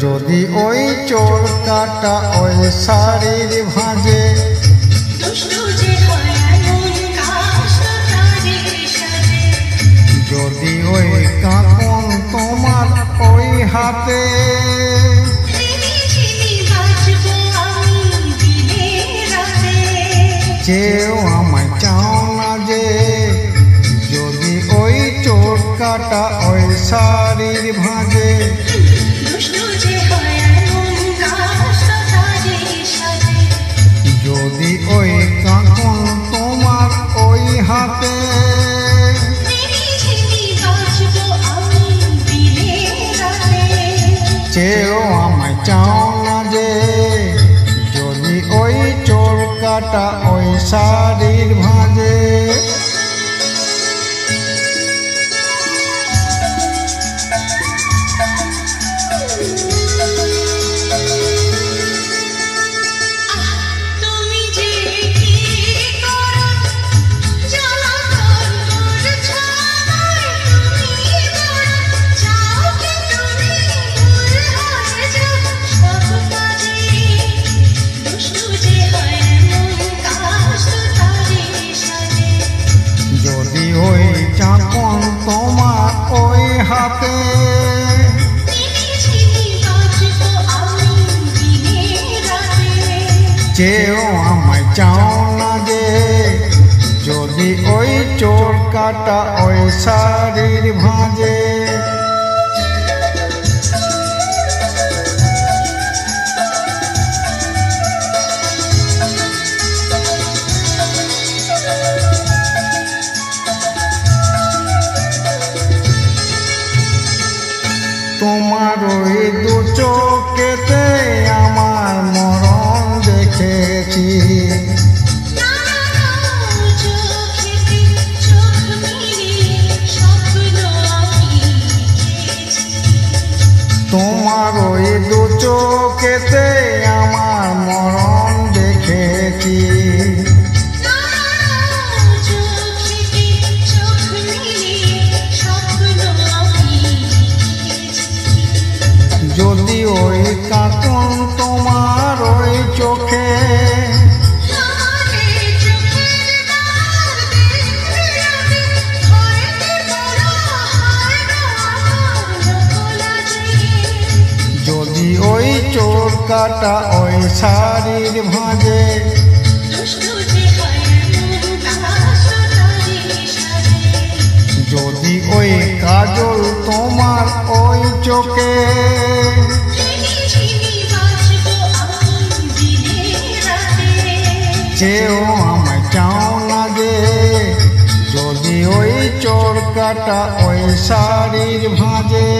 যদি ওই চোর কাটা ওই শাড়ির ভাঁজে যদি ওই কাঁকন তোমার ওই হাতে চেয়েও আমায় চাও না যে যদি ওই চোর কাটা ওই শাড়ির ভাঁজে যদি ওই কাঁকন তোমার ওই হাতে চেয়েও আমায় চাও না যে যদি ওই চোর কাটা ওই শাড়ির ভাঁজে যদি ওই চাকন তোমার ওই হাতে চেয়েও আমায় চাও না যে যদি ওই চোর কাটা ওই শাড়ির ভাঁজে তোমার ওই দু চোখেতে আমার মরণ দেখেছি তোমার ওই দু চোখেতে আমার মরণ দেখেছি যদি ওই কাঁকন তোমার ওই চোখে যদি ওই চোর কাটা ওই শাড়ির ভাঁজে যদি ওই কাজল তোমার ওই চোখে চেয়েও আমায় চাও না যে যদি ওই চোর কাটা ওই শাড়ির ভাঁজে